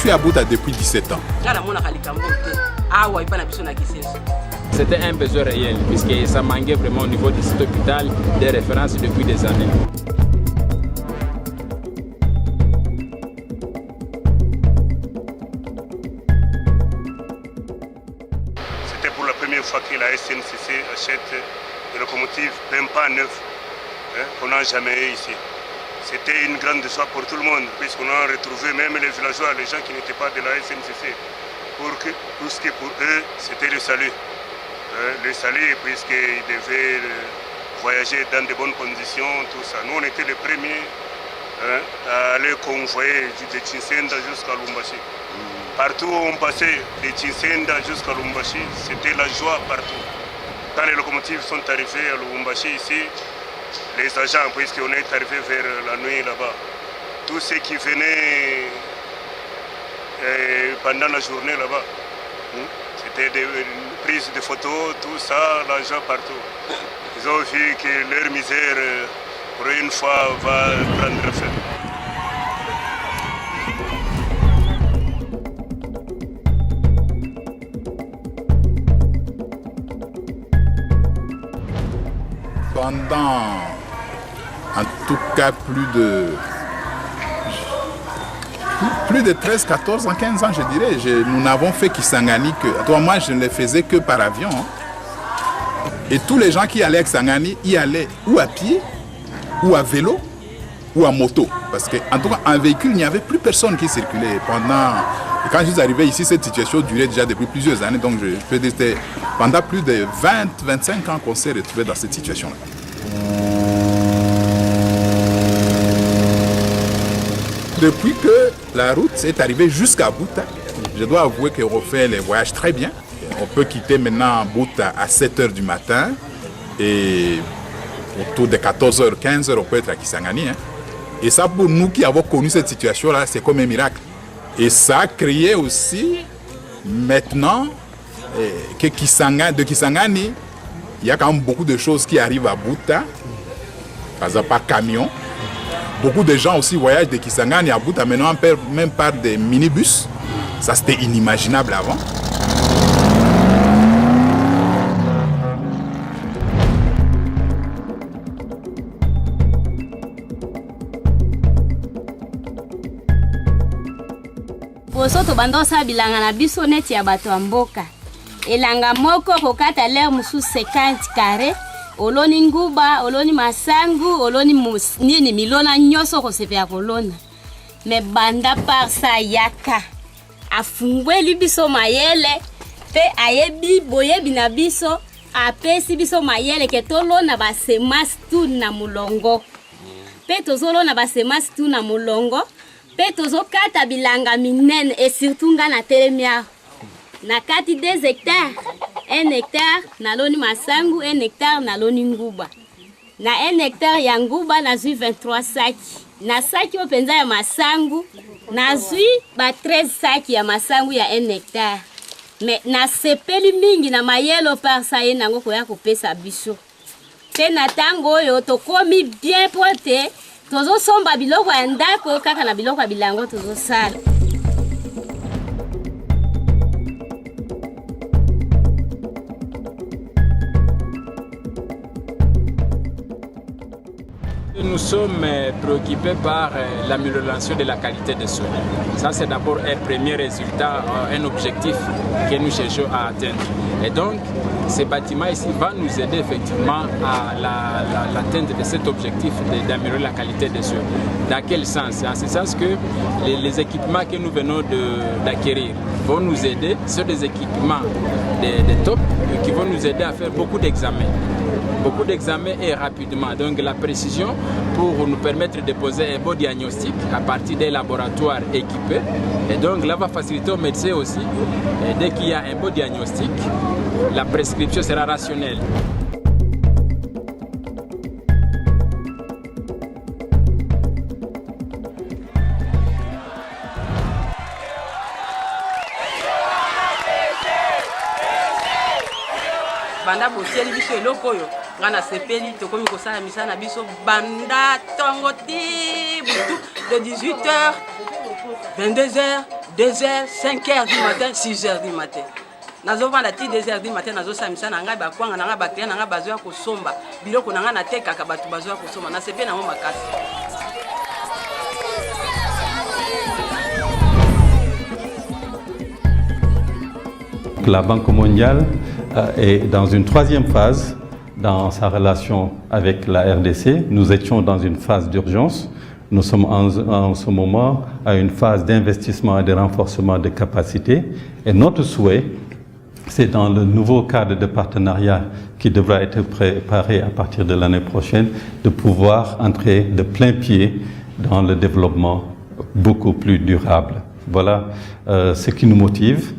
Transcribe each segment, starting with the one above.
suis à Bouta depuis 17 ans. C'était un besoin réel, puisque ça manquait vraiment au niveau de cet hôpital des références depuis des années. C'était pour la première fois que la SNCC achète des locomotives, même pas neuves, qu'on n'a jamais eu ici. C'était une grande joie pour tout le monde, puisqu'on a retrouvé même les villageois, les gens qui n'étaient pas de la SNCC, puisque pour eux, c'était le salut. Le salut, puisqu'ils devaient voyager dans de bonnes conditions, tout ça. Nous, on était les premiers à aller convoyer de Chinsenda jusqu'à Lumbashi. Partout où on passait de Chinsenda jusqu'à Lumbashi, c'était la joie partout. Quand les locomotives sont arrivées à Lumbashi ici, les agents, puisqu'on est arrivé vers la nuit là-bas, tous ceux qui venaient pendant la journée là-bas, c'était des prises de photos, tout ça, la joie partout. Ils ont vu que leur misère, pour une fois, va prendre fin. Pendant, en tout cas, plus de 13, 14 ans, 15 ans, je dirais. Nous n'avons fait Kisangani que... Moi, je ne le faisais que par avion. Et tous les gens qui allaient à Kisangani, y allaient ou à pied, ou à vélo, ou à moto. Parce qu'en tout cas, en véhicule, il n'y avait plus personne qui circulait. Et quand je suis arrivé ici, cette situation durait déjà depuis plusieurs années. Donc, je peux dire que pendant plus de 20, 25 ans qu'on s'est retrouvé dans cette situation-là. Depuis que la route est arrivée jusqu'à Bouta, je dois avouer qu'on fait les voyages très bien. On peut quitter maintenant Bouta à 7h du matin et autour de 14h, 15h, on peut être à Kisangani. Et ça, pour nous qui avons connu cette situation-là, c'est comme un miracle. Et ça a créé aussi, maintenant, que de Kisangani, il y a quand même beaucoup de choses qui arrivent à Bouta, par camion. Beaucoup de gens aussi voyagent de Kisangani à Bouta, maintenant même par des minibus. Ça, c'était inimaginable avant. Soto bandosa bilanga na biso neti ya bato ya mboka. Elanga moko kokata l'air musu 50 carré. Oloni nguba, oloni masangu, oloni nini milona nyoso kosepe ya kolona. Me banda par sa yaka. Afungweli biso mayele. Pe ayebi boyebi na biso. Apesi biso mayele ke tolona ba semas tu na mulongo. Pe tozolona ba semas tu na mulongo. Pe tozokata bilanga minene et surtout nga na telemia. Na kati 2 hectares. 1 hectare naloni masangu, 1 hectare naloni nguba. Na 1 hectare ya nguba nazwi 23 saki. Na saki openza ya masangu nazwi ba 13 saki ya masangu ya 1 hectare. Me na sepeli mingi na mayelo par sa ye nango koya kopesa biso. Pe na tango oyo tokomi bien pote. Tozo somba biloko ya ndako kaka na biloko ya bilango tozo sala. Nous sommes préoccupés par l'amélioration de la qualité des soins. Ça, c'est d'abord un premier résultat, un objectif que nous cherchons à atteindre. Et donc, ce bâtiment ici va nous aider effectivement à l'atteinte de cet objectif d'améliorer la qualité des soins. Dans quel sens? En ce sens que les équipements que nous venons d'acquérir vont nous aider. Ce sont des équipements de top qui vont nous aider à faire beaucoup d'examens. Beaucoup d'examens et rapidement. Donc la précision pour nous permettre de poser un bon diagnostic à partir des laboratoires équipés. Et donc là va faciliter aux médecins aussi. Et dès qu'il y a un bon diagnostic, la prescription sera rationnelle. Banda bosieli biso eloko oyo ngana sepeli tokomi kosala misana biso banda tongo ti butu de 18h 22h 2h, 5h du matin, 6h du matin. Nazovanda ti 2h du matin nazosamisa na ngai bakwanga na ngai baklia na ngai bazoya kosomba biloko na ngai natekaka bato bazoya kosomba na sepe nango makasi. La Banque mondiale est dans une troisième phase dans sa relation avec la RDC. Nous étions dans une phase d'urgence. Nous sommes en ce moment à une phase d'investissement et de renforcement de capacités. Et notre souhait, c'est dans le nouveau cadre de partenariat qui devra être préparé à partir de l'année prochaine, de pouvoir entrer de plein pied dans le développement beaucoup plus durable. Voilà ce qui nous motive,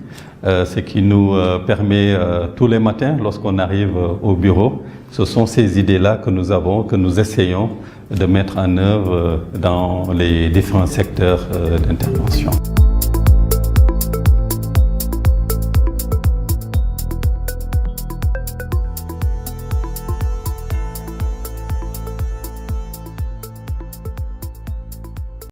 ce qui nous permet tous les matins lorsqu'on arrive au bureau. Ce sont ces idées-là que nous avons, que nous essayons de mettre en œuvre dans les différents secteurs d'intervention.